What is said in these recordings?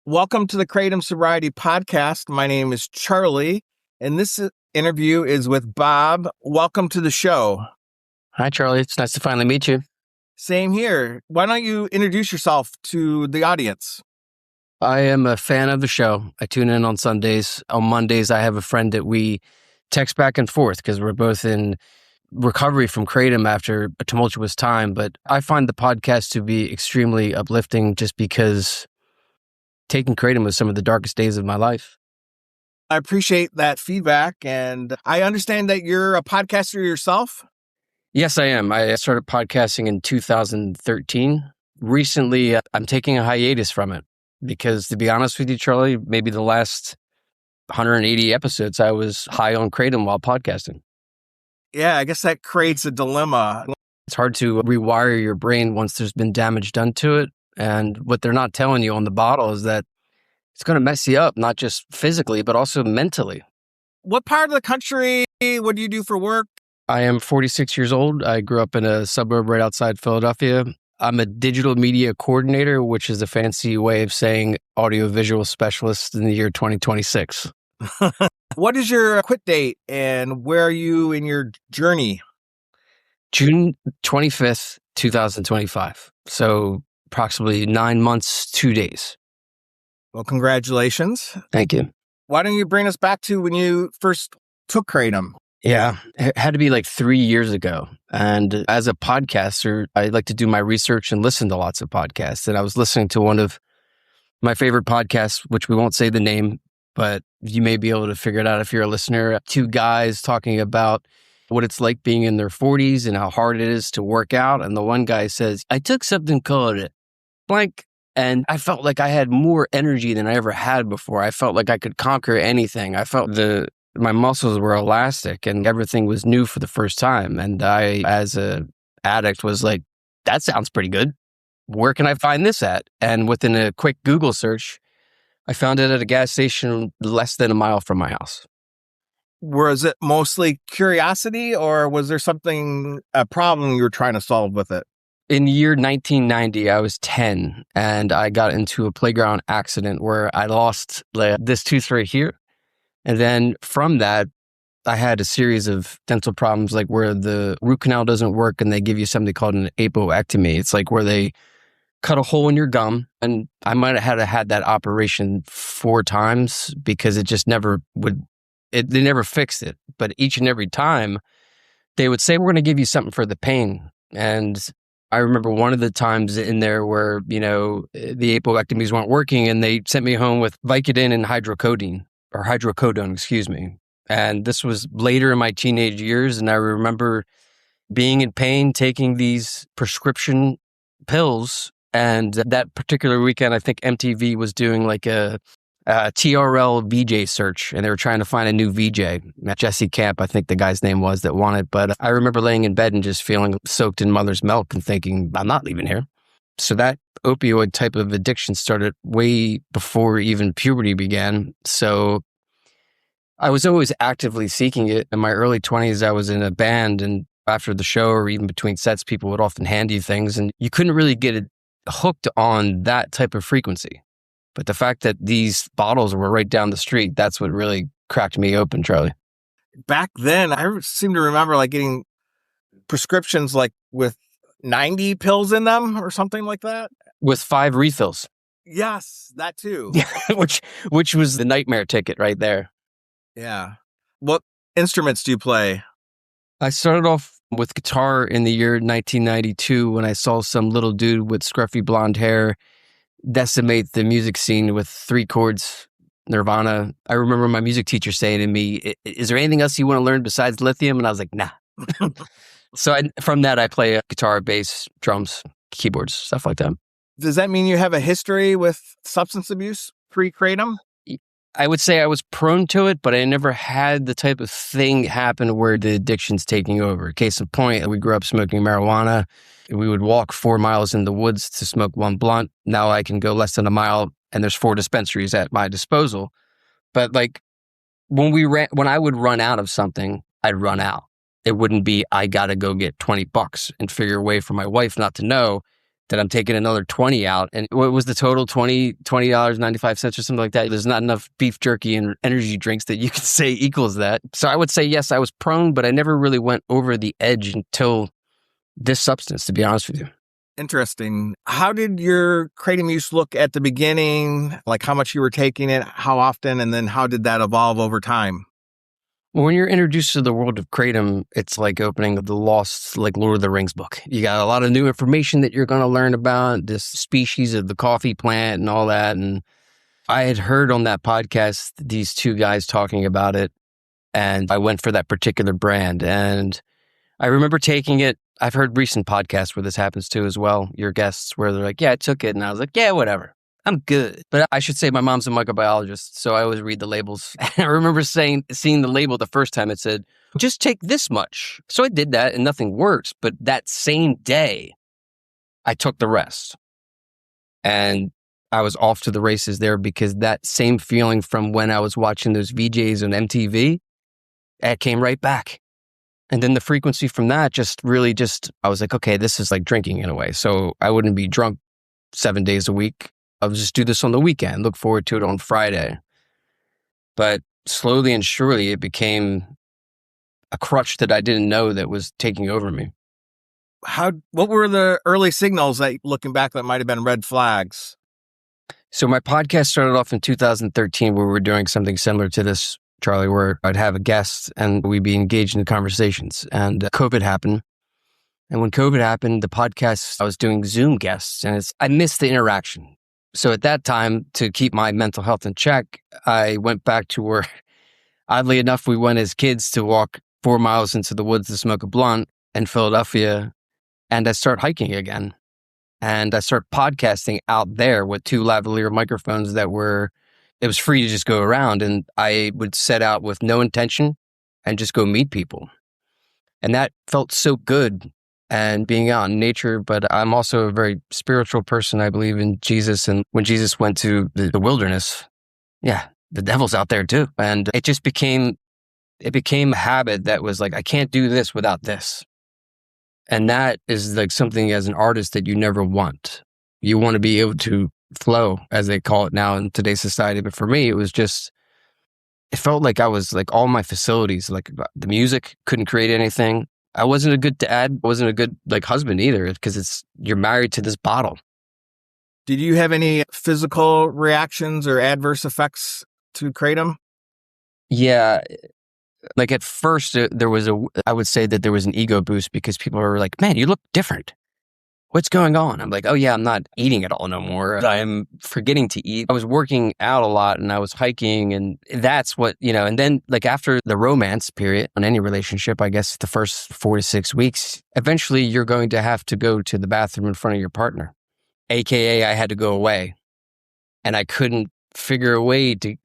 Welcome to the Kratom Sobriety Podcast. My name is Charlie, and this interview is with Bob. Welcome to the show. Hi, Charlie. It's nice to finally meet you. Same here. Why don't you introduce yourself to the audience? I am a fan of the show. I tune in on Sundays. On Mondays, I have a friend that we text back and forth because we're both in recovery from Kratom after a tumultuous time. But I find the podcast to be extremely uplifting just because taking Kratom was some of the darkest days of my life. I appreciate that feedback, and I understand that you're a podcaster yourself. Yes, I am. I started podcasting in 2013. Recently, I'm taking a hiatus from it because, to be honest with you, Charlie, maybe the last 180 episodes, I was high on Kratom while podcasting. Yeah, I guess that creates a dilemma. It's hard to rewire your brain once there's been damage done to it. And what they're not telling you on the bottle is that it's going to mess you up, not just physically, but also mentally. What part of the country, what do you do for work? I am 46 years old. I grew up in a suburb right outside Philadelphia. I'm a digital media coordinator, which is a fancy way of saying audiovisual specialist in the year 2026. What is your quit date and where are you in your journey? June 25th, 2025. So approximately 9 months, 2 days. Well, congratulations. Thank you. Why don't you bring us back to when you first took Kratom? Yeah, it had to be like 3 years ago. And as a podcaster, I like to do my research and listen to lots of podcasts. And I was listening to one of my favorite podcasts, which we won't say the name, but you may be able to figure it out if you're a listener. Two guys talking about what it's like being in their 40s and how hard it is to work out. And the one guy says, I took something called blank, and I felt like I had more energy than I ever had before. I felt like I could conquer anything. I felt my muscles were elastic and everything was new for the first time. And I, as an addict, was like, that sounds pretty good. Where can I find this at? And within a quick Google search, I found it at a gas station less than a mile from my house. Was it mostly curiosity or was there a problem you were trying to solve with it? In the year 1990, I was 10 and I got into a playground accident where I lost this tooth right here. And then from that, I had a series of dental problems, like where the root canal doesn't work and they give you something called an apoectomy. It's like where they cut a hole in your gum. And I might have had that operation 4 times because it just never would, they never fixed it. But each and every time they would say, we're going to give you something for the pain. And I remember one of the times in there where, the apoectomies weren't working and they sent me home with Vicodin and hydrocodone, excuse me. And this was later in my teenage years. And I remember being in pain, taking these prescription pills. And that particular weekend, I think MTV was doing like a TRL VJ search, and they were trying to find a new VJ. Jesse Camp, I think the guy's name was, that won it. But I remember laying in bed and just feeling soaked in mother's milk and thinking, I'm not leaving here. So that opioid type of addiction started way before even puberty began. So I was always actively seeking it. In my early 20s, I was in a band, and after the show or even between sets, people would often hand you things, and you couldn't really get hooked on that type of frequency. But the fact that these bottles were right down the street, that's what really cracked me open, Charlie. Back then, I seem to remember like getting prescriptions like with 90 pills in them or something like that. With 5 refills. Yes, that too. which was the nightmare ticket right there. Yeah. What instruments do you play? I started off with guitar in the year 1992 when I saw some little dude with scruffy blonde hair decimate the music scene with 3 chords, Nirvana. I remember my music teacher saying to me, is there anything else you want to learn besides lithium? And I was like, nah. So from that, I play guitar, bass, drums, keyboards, stuff like that. Does that mean you have a history with substance abuse pre-Kratom? I would say I was prone to it, but I never had the type of thing happen where the addiction's taking over. Case in point, we grew up smoking marijuana. We would walk 4 miles in the woods to smoke 1 blunt. Now I can go less than a mile and there's 4 dispensaries at my disposal. But like when I would run out of something, I'd run out. It wouldn't be, I got to go get $20 and figure a way for my wife not to know. that I'm taking another 20 out. And what was the total? $20.95 or something like that. There's not enough beef jerky and energy drinks that you could say equals that. So I would say, yes, I was prone, but I never really went over the edge until this substance, to be honest with you. Interesting. How did your Kratom use look at the beginning? Like how much you were taking it, how often, and then how did that evolve over time? Well, when you're introduced to the world of Kratom, it's like opening the lost, like Lord of the Rings book. You got a lot of new information that you're going to learn about this species of the coffee plant and all that. And I had heard on that podcast, these two guys talking about it, and I went for that particular brand. And I remember taking it. I've heard recent podcasts where this happens too as well. Your guests where they're like, yeah, I took it. And I was like, yeah, whatever. I'm good. But I should say my mom's a microbiologist, so I always read the labels. And I remember seeing the label the first time. It said, just take this much. So I did that and nothing works. But that same day, I took the rest. And I was off to the races there because that same feeling from when I was watching those VJs on MTV, it came right back. And then the frequency from that I was like, okay, this is like drinking in a way. So I wouldn't be drunk 7 days a week. I would just do this on the weekend, look forward to it on Friday. But slowly and surely, it became a crutch that I didn't know that was taking over me. What were the early signals that, looking back, that might have been red flags? So my podcast started off in 2013 where we were doing something similar to this, Charlie, where I'd have a guest and we'd be engaged in conversations. And COVID happened. And when COVID happened, the podcast, I was doing Zoom guests and I missed the interaction. So at that time, to keep my mental health in check, I went back to where, oddly enough, we went as kids to walk 4 miles into the woods to smoke a blunt in Philadelphia. And I start hiking again. And I start podcasting out there with 2 lavalier microphones it was free to just go around. And I would set out with no intention and just go meet people. And that felt so good. And being out in nature, but I'm also a very spiritual person. I believe in Jesus. And when Jesus went to the wilderness, yeah, the devil's out there too. And it became a habit that was like, I can't do this without this. And that is like something as an artist that you never want. You want to be able to flow, as they call it now in today's society. But for me, it felt like I was like all my facilities, like the music, couldn't create anything. I wasn't a good dad, wasn't a good like husband either, because you're married to this bottle. Did you have any physical reactions or adverse effects to Kratom? Yeah. Like at first I would say that there was an ego boost because people were like, man, you look different. What's going on? I'm like, oh yeah, I'm not eating at all no more. I'm forgetting to eat. I was working out a lot and I was hiking, and that's what, and then like after the romance period on any relationship, I guess the first 4 to 6 weeks, eventually you're going to have to go to the bathroom in front of your partner. AKA I had to go away and I couldn't figure a way to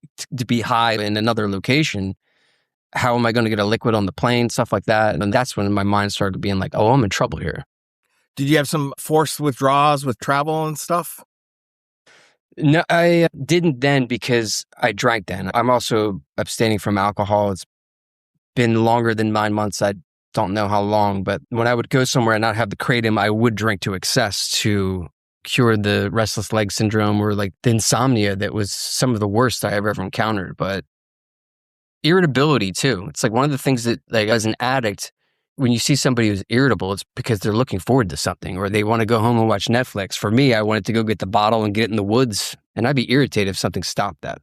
be high in another location. How am I going to get a liquid on the plane? Stuff like that. And that's when my mind started being like, oh, I'm in trouble here. Did you have some forced withdrawals with travel and stuff? No, I didn't then because I drank then. I'm also abstaining from alcohol. It's been longer than 9 months. I don't know how long, but when I would go somewhere and not have the Kratom, I would drink to excess to cure the restless leg syndrome or like the insomnia that was some of the worst I ever encountered. But irritability too. It's like one of the things that, like, as an addict, when you see somebody who's irritable, it's because they're looking forward to something or they want to go home and watch Netflix. For me, I wanted to go get the bottle and get in the woods, and I'd be irritated if something stopped that.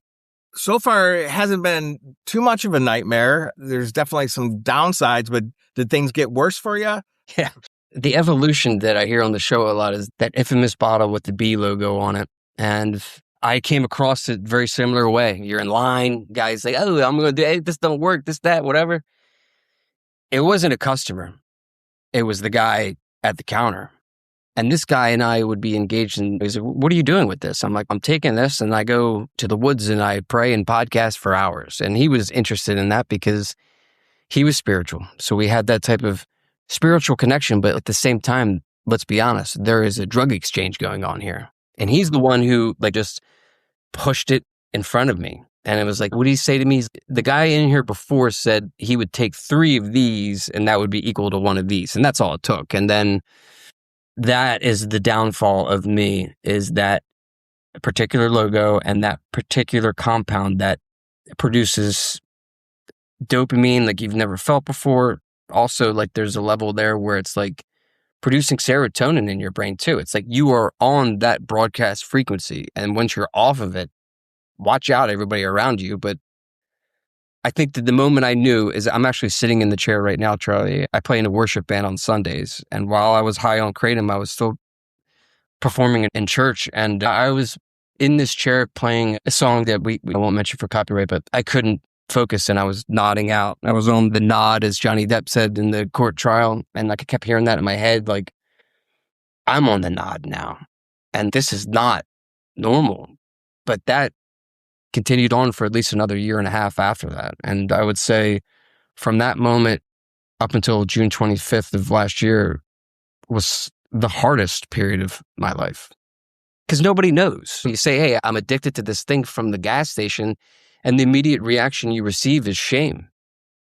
So far, it hasn't been too much of a nightmare. There's definitely some downsides, but did things get worse for you? Yeah. The evolution that I hear on the show a lot is that infamous bottle with the B logo on it. And I came across it very similar way. You're in line, guys say, oh, I'm going to do hey, this don't work, this, that, whatever. It wasn't a customer. It was the guy at the counter. And this guy and I would be engaged in, he's like, what are you doing with this? I'm like, I'm taking this and I go to the woods and I pray and podcast for hours. And he was interested in that because he was spiritual. So we had that type of spiritual connection. But at the same time, let's be honest, there is a drug exchange going on here. And he's the one who like just pushed it in front of me. And it was like, what did he say to me? The guy in here before said he would take 3 of these and that would be equal to 1 of these. And that's all it took. And then that is the downfall of me, is that particular logo and that particular compound that produces dopamine like you've never felt before. Also, like there's a level there where it's like producing serotonin in your brain too. It's like you are on that broadcast frequency, and once you're off of it, watch out everybody around you. But I think that the moment I knew is I'm actually sitting in the chair right now, Charlie. I play in a worship band on Sundays, and while I was high on Kratom, I was still performing in church, and I was in this chair playing a song that we won't mention for copyright, but I couldn't focus and I was nodding out. I was on the nod, as Johnny Depp said in the court trial, and like I kept hearing that in my head, like I'm on the nod now, and this is not normal. But that continued on for at least another year and a half after that, and I would say from that moment up until June 25th of last year was the hardest period of my life. Because nobody knows. You say, hey, I'm addicted to this thing from the gas station, and the immediate reaction you receive is shame.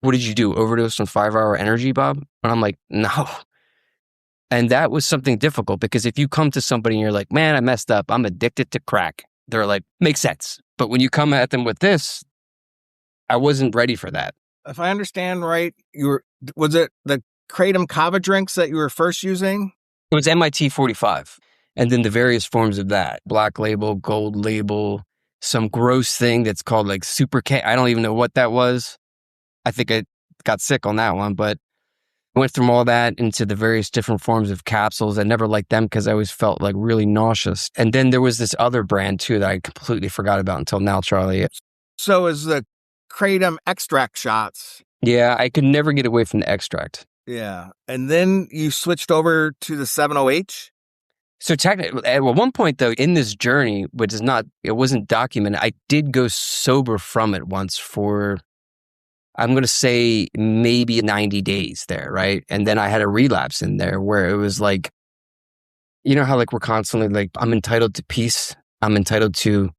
What did you do? Overdose on 5-hour energy, Bob? And I'm like, no. And that was something difficult, because if you come to somebody and you're like, man, I messed up, I'm addicted to crack, they're like, makes sense. But when you come at them with this, I wasn't ready for that. If I understand right, was it the Kratom kava drinks that you were first using? It was MIT 45. And then the various forms of that, black label, gold label, some gross thing that's called like super K. I don't even know what that was. I think I got sick on that one, but I went from all that into the various different forms of capsules. I never liked them because I always felt like really nauseous. And then there was this other brand too that I completely forgot about until now, Charlie. So is the Kratom extract shots. Yeah, I could never get away from the extract. Yeah. And then you switched over to the 70H? So technically, at one point though, in this journey, which is not, it wasn't documented, I did go sober from it once for, I'm going to say maybe 90 days there, right? And then I had a relapse in there where it was like, you know how like we're constantly like, I'm entitled to peace. I'm entitled to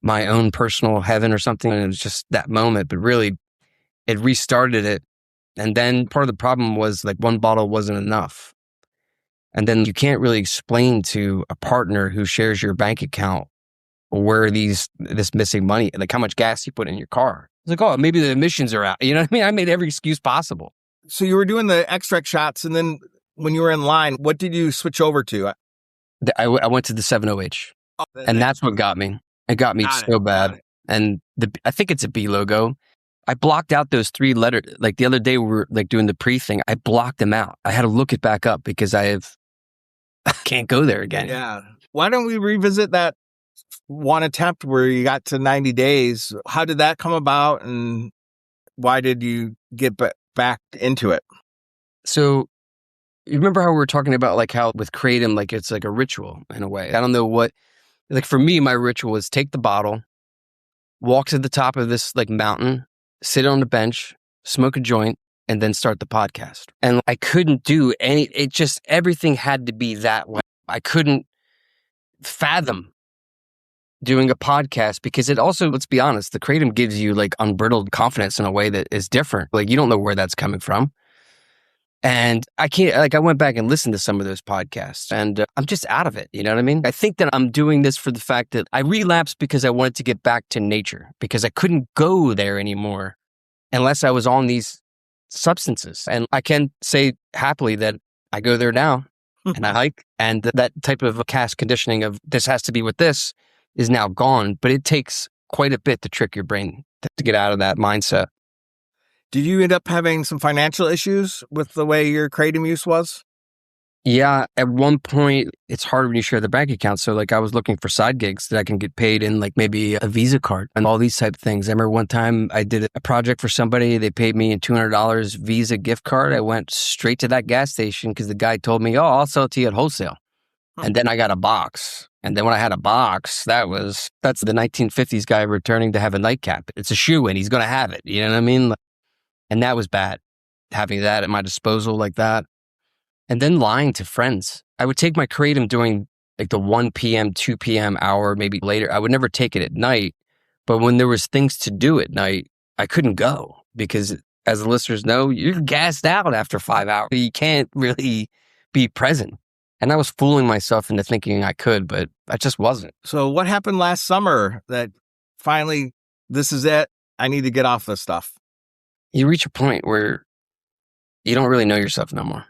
my own personal heaven or something. And it was just that moment, but really it restarted it. And then part of the problem was like one bottle wasn't enough. And then you can't really explain to a partner who shares your bank account where this missing money, like how much gas you put in your car. It's like, oh, maybe the emissions are out. You know what I mean? I made every excuse possible. So you were doing the extract shots, and then when you were in line, what did you switch over to? I went to the 70H, and that's what got me. It got me so bad. And I think it's a B logo. I blocked out those 3 letters. Like the other day, we were like doing the pre thing. I blocked them out. I had to look it back up because I can't go there again. Yeah. Why don't we revisit that one attempt where you got to 90 days? How did that come about, and why did you get back into it? So you remember how we were talking about like how with Kratom, like it's like a ritual in a way. I don't know what, like for me, my ritual was take the bottle, walk to the top of this like mountain, sit on the bench, smoke a joint, and then start the podcast. And I couldn't do everything had to be that way. I couldn't fathom doing a podcast because it also, let's be honest, the Kratom gives you like unbridled confidence in a way that is different. Like you don't know where that's coming from. And I went back and listened to some of those podcasts, and I'm just out of it. You know what I mean? I think that I'm doing this for the fact that I relapsed because I wanted to get back to nature, because I couldn't go there anymore unless I was on these substances. And I can say happily that I go there now and I hike, and that type of cast conditioning of this has to be with this is now gone. But it takes quite a bit to trick your brain to get out of that mindset. Did you end up having some financial issues with the way your Kratom use was? Yeah, at one point, it's hard when you share the bank account. So like I was looking for side gigs that I can get paid in, like maybe a Visa card and all these type of things. I remember one time I did a project for somebody. They paid me a $200 Visa gift card. I went straight to that gas station because the guy told me, oh, I'll sell it to you at wholesale. And then I got a box. And then when I had a box, that's the 1950s guy returning to have a nightcap. It's a shoe and he's going to have it. You know what I mean? And that was bad, having that at my disposal like that. And then lying to friends. I would take my Kratom during like the 1 p.m., 2 p.m. hour, maybe later. I would never take it at night. But when there was things to do at night, I couldn't go because, as the listeners know, you're gassed out after 5 hours. You can't really be present. And I was fooling myself into thinking I could, but I just wasn't. So what happened last summer that finally, this is it? I need to get off this stuff. You reach a point where you don't really know yourself no more.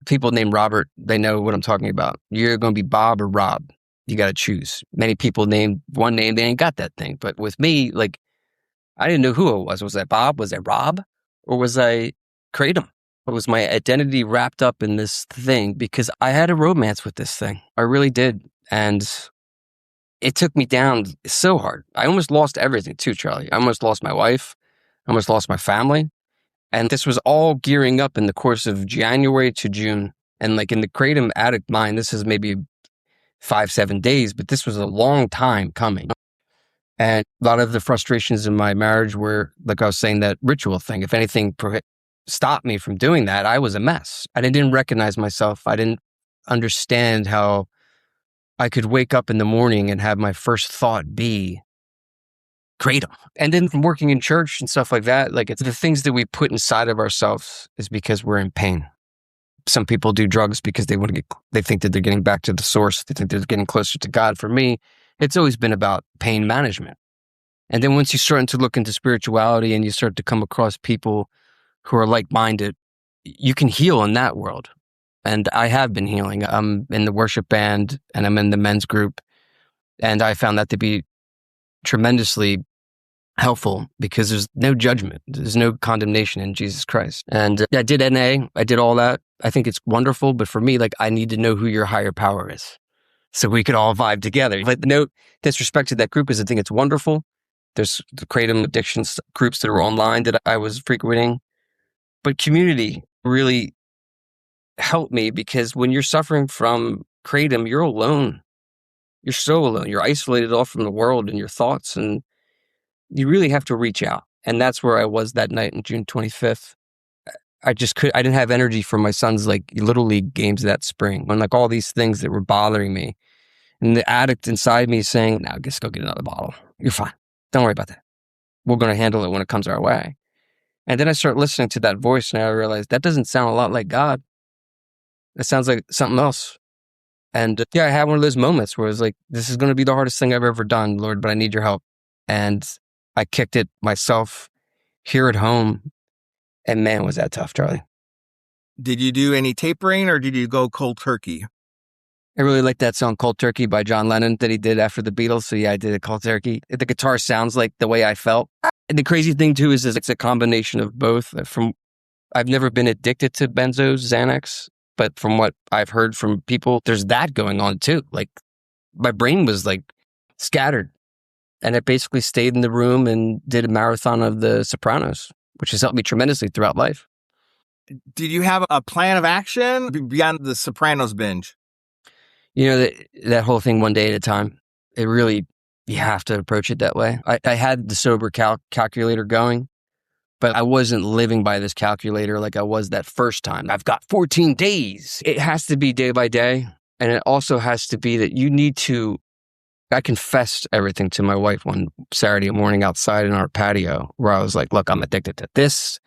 People named Robert, they know what I'm talking about. You're going to be Bob or Rob. You got to choose. Many people named one name, they ain't got that thing. But with me, like, I didn't know who I was. Was I Bob? Was I Rob? Or was I Kratom? Was my identity wrapped up in this thing? Because I had a romance with this thing. I really did. And it took me down so hard. I almost lost everything too, Charlie. I almost lost my wife. I almost lost my family. And this was all gearing up in the course of January to June. And like in the Kratom addict mind, this is maybe 5-7 days, but this was a long time coming. And a lot of the frustrations in my marriage were, like I was saying, that ritual thing. If anything stopped me from doing that, I was a mess. I didn't recognize myself. I didn't understand how I could wake up in the morning and have my first thought be Kratom. And then from working in church and stuff like that, like it's the things that we put inside of ourselves is because we're in pain. Some people do drugs because they think that they're getting back to the source. They think they're getting closer to God. For me, it's always been about pain management. And then once you start to look into spirituality and you start to come across people who are like-minded, you can heal in that world. And I have been healing. I'm in the worship band and I'm in the men's group. And I found that to be tremendously helpful because there's no judgment. There's no condemnation in Jesus Christ. And I did NA. I did all that. I think it's wonderful. But for me, like, I need to know who your higher power is so we could all vibe together. But no disrespect to that group is I think it's wonderful. There's the Kratom addictions groups that are online that I was frequenting. But community really helped me because when you're suffering from Kratom, you're alone. You're so alone. You're isolated off from the world and your thoughts, and you really have to reach out. And that's where I was that night on June 25th. I didn't have energy for my son's like little league games that spring and like all these things that were bothering me. And the addict inside me saying, now just go get another bottle. You're fine. Don't worry about that. We're going to handle it when it comes our way. And then I start listening to that voice and I realized that doesn't sound a lot like God. It sounds like something else. And I had one of those moments where it was like, this is going to be the hardest thing I've ever done, Lord, but I need your help. And I kicked it myself here at home. And man, was that tough, Charlie. Did you do any tapering or did you go cold turkey? I really like that song Cold Turkey by John Lennon that he did after the Beatles. So yeah, I did a Cold Turkey. The guitar sounds like the way I felt. And the crazy thing too is it's a combination of both. I've never been addicted to benzos, Xanax, but from what I've heard from people, there's that going on too. Like my brain was like scattered. And I basically stayed in the room and did a marathon of The Sopranos, which has helped me tremendously throughout life. Did you have a plan of action beyond the Sopranos binge? You know, that whole thing one day at a time, it really, you have to approach it that way. I had the sober calculator going, but I wasn't living by this calculator like I was that first time. I've got 14 days. It has to be day by day. And it also has to be that you need to, I confessed everything to my wife one Saturday morning outside in our patio where I was like, look, I'm addicted to this.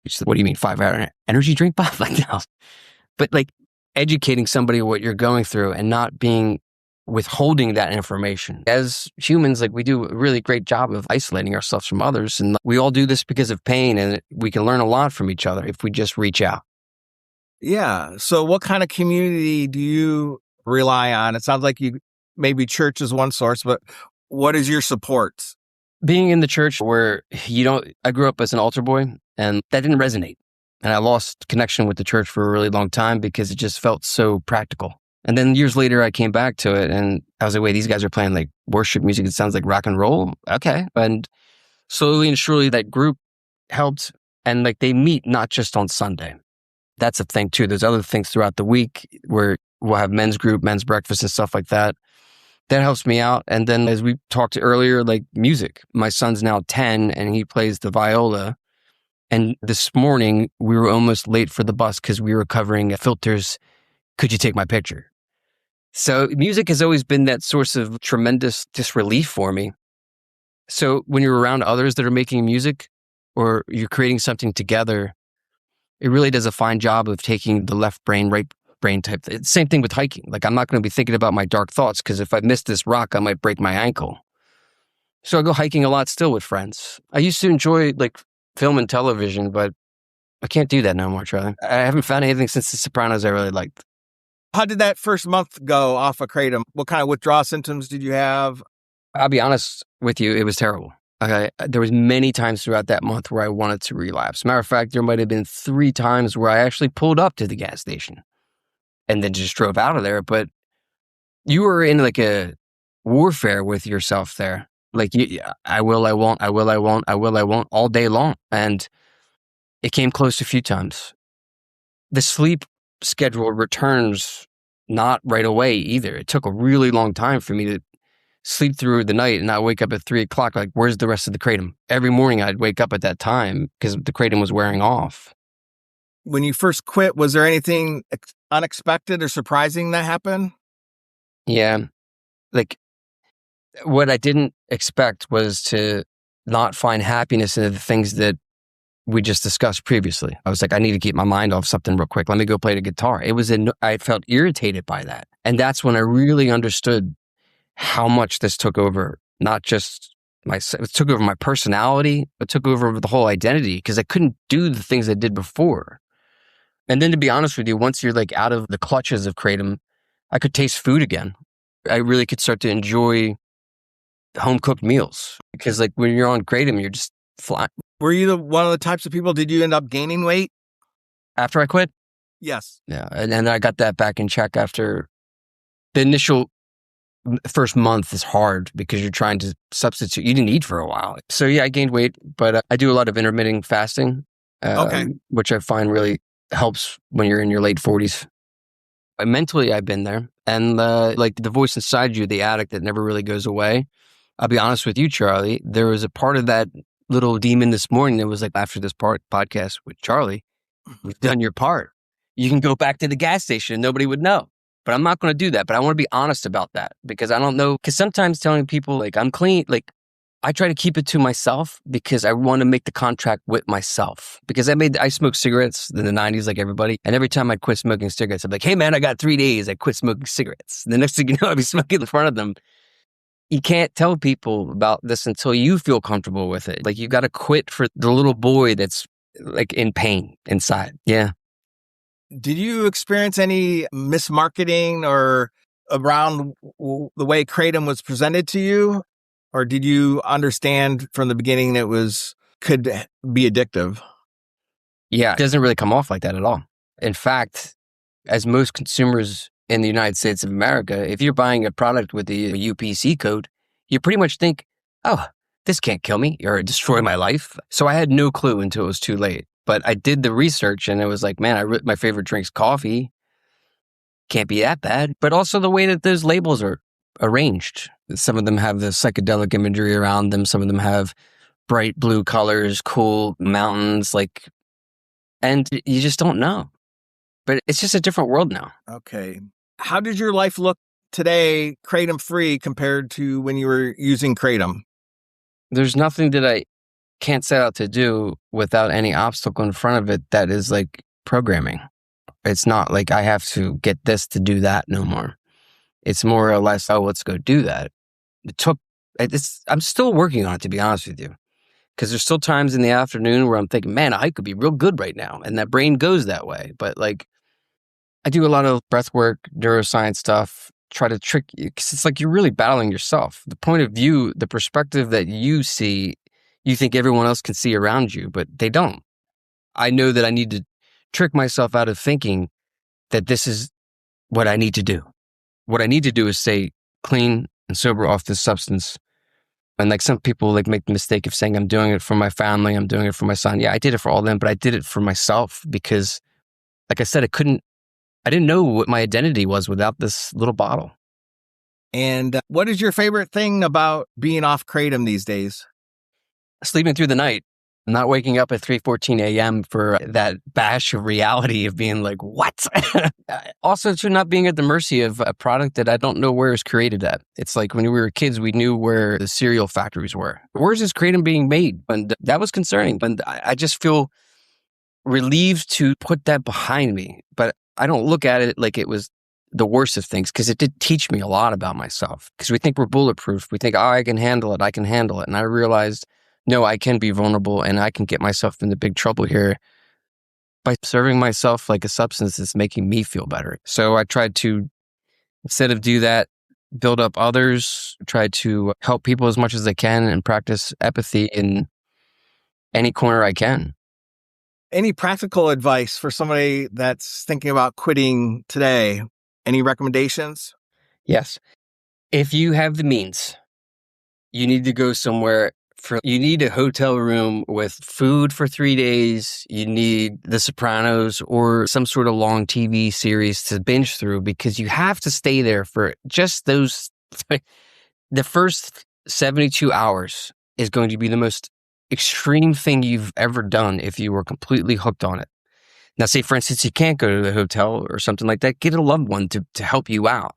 She said, what do you mean 5-hour energy drink, Bob? Like, no. But like educating somebody what you're going through and not withholding that information. As humans, like we do a really great job of isolating ourselves from others. And we all do this because of pain and we can learn a lot from each other if we just reach out. Yeah. So what kind of community do you rely on? It sounds like maybe church is one source, but what is your support? Being in the church where I grew up as an altar boy and that didn't resonate. And I lost connection with the church for a really long time because it just felt so practical. And then years later, I came back to it and I was like, wait, these guys are playing like worship music. It sounds like rock and roll. Okay. And slowly and surely that group helped. And like they meet not just on Sunday. That's a thing too. There's other things throughout the week where we'll have men's group, men's breakfast and stuff like that. That helps me out. And then as we talked earlier, like music, my son's now 10 and he plays the viola. And this morning we were almost late for the bus because we were covering filters. Could you take my picture? So music has always been that source of tremendous relief for me. So when you're around others that are making music or you're creating something together, it really does a fine job of taking the left brain, right brain type thing. Same thing with hiking. Like, I'm not going to be thinking about my dark thoughts because if I miss this rock, I might break my ankle. So I go hiking a lot still with friends. I used to enjoy like film and television, but I can't do that no more, Charlie. I haven't found anything since The Sopranos I really liked. How did that first month go off of Kratom? What kind of withdrawal symptoms did you have? I'll be honest with you, it was terrible. Okay, there was many times throughout that month where I wanted to relapse. Matter of fact, there might have been 3 times where I actually pulled up to the gas station and then just drove out of there. But you were in like a warfare with yourself there. Like, I will, I won't, I will, I won't, I will, I won't, all day long. And it came close a few times. The sleep schedule returns not right away either. It took a really long time for me to sleep through the night and not wake up at 3 o'clock. Like, where's the rest of the Kratom? Every morning I'd wake up at that time because the Kratom was wearing off. When you first quit, was there anything unexpected or surprising that happened? Yeah. Like, what I didn't expect was to not find happiness in the things that we just discussed previously. I was like, I need to keep my mind off something real quick. Let me go play the guitar. I felt irritated by that. And that's when I really understood how much this took over, not just it took over my personality, it took over the whole identity because I couldn't do the things I did before. And then to be honest with you, once you're like out of the clutches of Kratom, I could taste food again. I really could start to enjoy home cooked meals because like when you're on Kratom, you're just flat. Were you one of the types of people, did you end up gaining weight? After I quit? Yes. Yeah. And then I got that back in check after the initial first month is hard because you're trying to substitute. You didn't eat for a while. So yeah, I gained weight, but I do a lot of intermittent fasting, which I find really helps when you're in your late 40s. Mentally, I've been there. And like the voice inside you, the addict that never really goes away. I'll be honest with you, Charlie, there was a part of that little demon this morning that was like, after this podcast with Charlie, you've done your part. You can go back to the gas station and nobody would know. But I'm not going to do that. But I want to be honest about that because I don't know. Because sometimes telling people like I'm clean, like I try to keep it to myself because I want to make the contract with myself. Because I smoked cigarettes in the 90s like everybody. And every time I'd quit smoking cigarettes, I'd be like, hey man, I got 3 days. I quit smoking cigarettes. And the next thing you know, I'd be smoking in front of them. You can't tell people about this until you feel comfortable with it. Like you got to quit for the little boy that's like in pain inside. Yeah. Did you experience any mismarketing or around the way Kratom was presented to you? Or did you understand from the beginning that could be addictive? Yeah, it doesn't really come off like that at all. In fact, as most consumers in the United States of America, if you're buying a product with a UPC code, you pretty much think, oh, this can't kill me or destroy my life. So I had no clue until it was too late. But I did the research and it was like, man, my favorite drink's coffee. Can't be that bad. But also the way that those labels are arranged. Some of them have the psychedelic imagery around them. Some of them have bright blue colors, cool mountains, and you just don't know. But it's just a different world now. Okay. How did your life look today, Kratom free, compared to when you were using Kratom? There's nothing that I can't set out to do without any obstacle in front of it that is like programming. It's not like I have to get this to do that no more. It's more or less, oh, let's go do that. I'm still working on it, to be honest with you. Because there's still times in the afternoon where I'm thinking, man, I could be real good right now. And that brain goes that way. But like, I do a lot of breath work, neuroscience stuff, try to trick you. Because it's like you're really battling yourself. The point of view, the perspective that you see, you think everyone else can see around you, but they don't. I know that I need to trick myself out of thinking that this is what I need to do. What I need to do is stay clean and sober off this substance. And like some people like make the mistake of saying, I'm doing it for my family. I'm doing it for my son. Yeah, I did it for all of them, but I did it for myself because like I said, I didn't know what my identity was without this little bottle. And what is your favorite thing about being off Kratom these days? Sleeping through the night, not waking up at 3:14 a.m. for that bash of reality of being like, what? Also, to not being at the mercy of a product that I don't know where it's created at. It's like when we were kids, we knew where the cereal factories were. Where's this Kratom being made? And that was concerning. But I just feel relieved to put that behind me. But I don't look at it like it was the worst of things, because it did teach me a lot about myself. Because we think we're bulletproof. We think, oh, I can handle it. I can handle it. And I realized, no, I can be vulnerable and I can get myself into big trouble here by serving myself like a substance that's making me feel better. So I tried to, instead of do that, build up others, try to help people as much as I can, and practice empathy in any corner I can. Any practical advice for somebody that's thinking about quitting today? Any recommendations? Yes. If you have the means, you need to go somewhere you need a hotel room with food for 3 days. You need The Sopranos or some sort of long TV series to binge through, because you have to stay there for just those. The first 72 hours is going to be the most extreme thing you've ever done if you were completely hooked on it. Now, say, for instance, you can't go to the hotel or something like that. Get a loved one to help you out,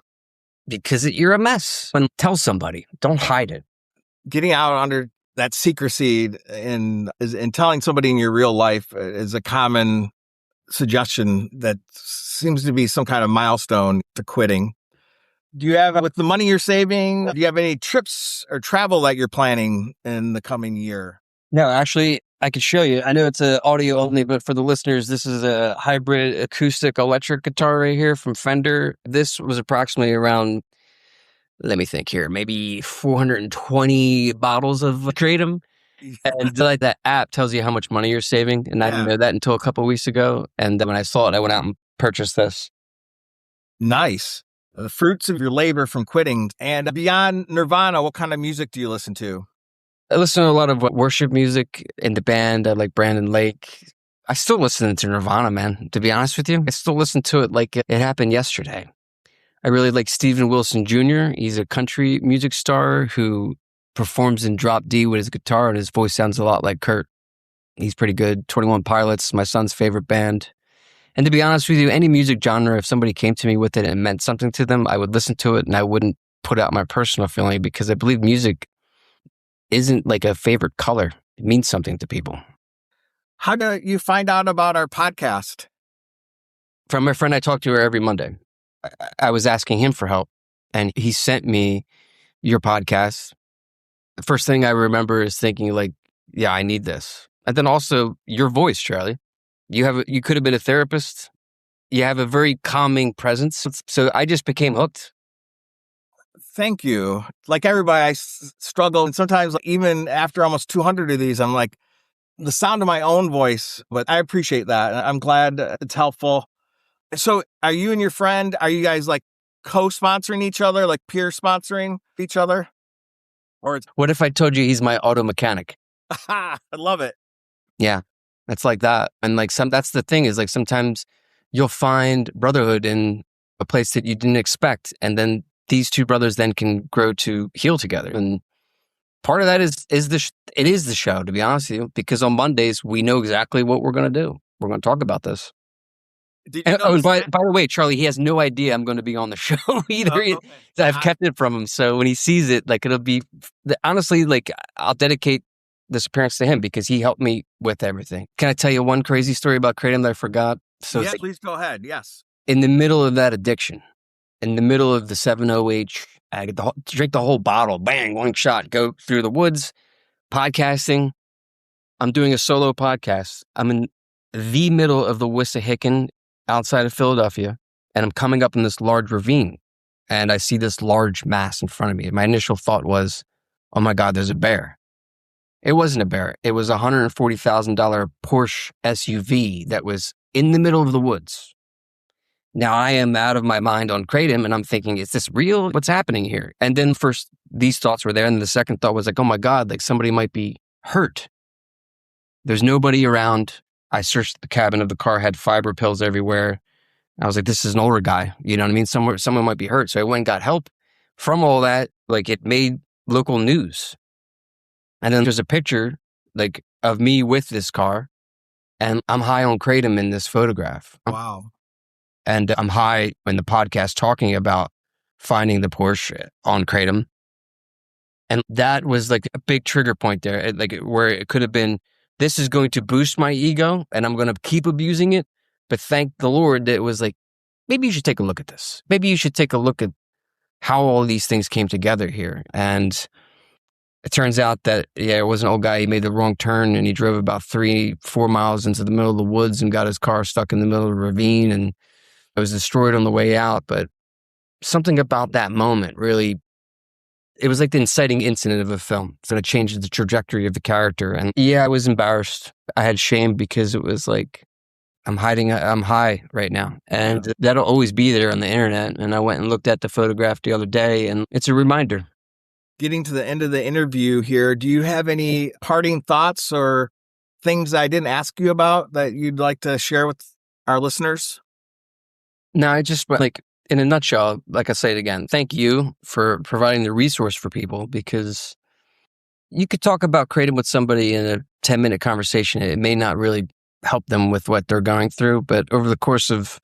because you're a mess. And tell somebody. Don't hide it. Getting out under that secrecy and telling somebody in your real life is a common suggestion that seems to be some kind of milestone to quitting. Do you have, with the money you're saving, do you have any trips or travel that you're planning in the coming year? No, actually, I could show you. I know it's audio only, but for the listeners, this is a hybrid acoustic electric guitar right here from Fender. This was approximately around, let me think here, maybe 420 bottles of Kratom. And like that app tells you how much money you're saving. And I didn't know that until a couple of weeks ago. And then when I saw it, I went out and purchased this. Nice. The fruits of your labor from quitting. And beyond Nirvana, what kind of music do you listen to? I listen to a lot of worship music in the band. I like Brandon Lake. I still listen to Nirvana, man, to be honest with you. I still listen to it like it happened yesterday. I really like Steven Wilson Jr. He's a country music star who performs in drop D with his guitar, and his voice sounds a lot like Kurt. He's pretty good. 21 Pilots, my son's favorite band. And to be honest with you, any music genre, if somebody came to me with it and it meant something to them, I would listen to it and I wouldn't put out my personal feeling, because I believe music isn't like a favorite color. It means something to people. How do you find out about our podcast? From my friend I talk to her every Monday. I was asking him for help, and he sent me your podcast. The first thing I remember is thinking like, yeah, I need this. And then also your voice, Charlie. You could have been a therapist. You have a very calming presence. So I just became hooked. Thank you. Like everybody, I struggle. And sometimes even after almost 200 of these, I'm like, the sound of my own voice, but I appreciate that. I'm glad it's helpful. So are you and your friend, are you guys like co-sponsoring each other, like peer sponsoring each other? Or what if I told you he's my auto mechanic? I love it. Yeah, it's like that. And like that's the thing, is like sometimes you'll find brotherhood in a place that you didn't expect. And then these two brothers then can grow to heal together. And part of that is the show, to be honest with you, because on Mondays, we know exactly what we're going to do. We're going to talk about this. And by the way, Charlie, he has no idea I'm going to be on the show either. Oh, okay. I've kept it from him. So when he sees it, like it'll be, honestly, like I'll dedicate this appearance to him because he helped me with everything. Can I tell you one crazy story about Kratom that I forgot? So yeah, please go ahead. Yes. In the middle of that addiction, in the middle of the 7-OH, I get drink the whole bottle, bang, one shot, go through the woods, podcasting. I'm doing a solo podcast. I'm in the middle of the Wissahickon outside of Philadelphia, and I'm coming up in this large ravine, and I see this large mass in front of me. My initial thought was, oh my God, there's a bear. It wasn't a bear. It was a $140,000 Porsche SUV that was in the middle of the woods. Now I am out of my mind on Kratom, and I'm thinking, is this real? What's happening here? And then first these thoughts were there, and the second thought was like, oh my God, like somebody might be hurt. There's nobody around. I searched the cabin of the car, had fiber pills everywhere. I was like, this is an older guy. You know what I mean? Someone might be hurt. So I went and got help. From all that, like it made local news. And then there's a picture like of me with this car, and I'm high on Kratom in this photograph. Wow. And I'm high in the podcast talking about finding the Porsche on Kratom. And that was like a big trigger point there, where it could have been, this is going to boost my ego and I'm going to keep abusing it. But thank the Lord that it was like, maybe you should take a look at this. Maybe you should take a look at how all these things came together here. And it turns out that, it was an old guy. He made the wrong turn and he drove about 3-4 miles into the middle of the woods and got his car stuck in the middle of a ravine and it was destroyed on the way out. But something about that moment really, it was like the inciting incident of a film. It's going to change the trajectory of the character. And I was embarrassed. I had shame because it was like, I'm high right now. And that'll always be there on the internet. And I went and looked at the photograph the other day and it's a reminder. Getting to the end of the interview here, do you have any parting thoughts or things I didn't ask you about that you'd like to share with our listeners? No, I just in a nutshell, like I say it again, thank you for providing the resource for people, because you could talk about Kratom with somebody in a 10-minute conversation. It may not really help them with what they're going through, but over the course of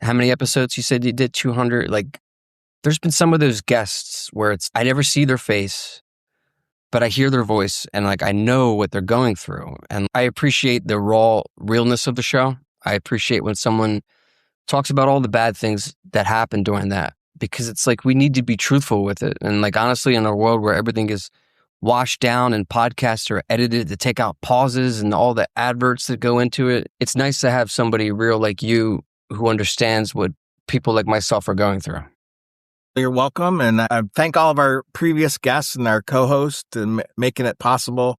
how many episodes you said you did? 200? There's been some of those guests where I never see their face, but I hear their voice and I know what they're going through. And I appreciate the raw realness of the show. I appreciate when someone talks about all the bad things that happened during that, because it's we need to be truthful with it. And honestly, in a world where everything is washed down and podcasts are edited to take out pauses and all the adverts that go into it, it's nice to have somebody real like you who understands what people like myself are going through. You're welcome. And I thank all of our previous guests and our co-hosts and making it possible.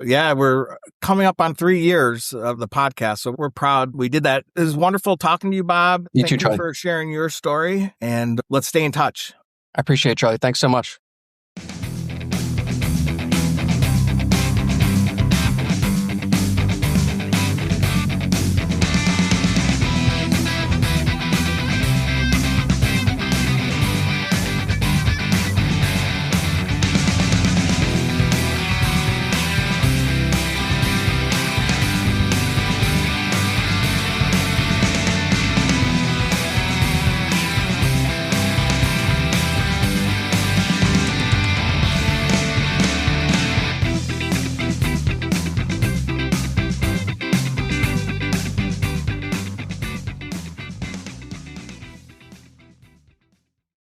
Yeah, we're coming up on 3 years of the podcast, so we're proud we did that. It was wonderful talking to you, Bob. Thank you for sharing your story, and let's stay in touch. I appreciate it, Charlie. Thanks so much.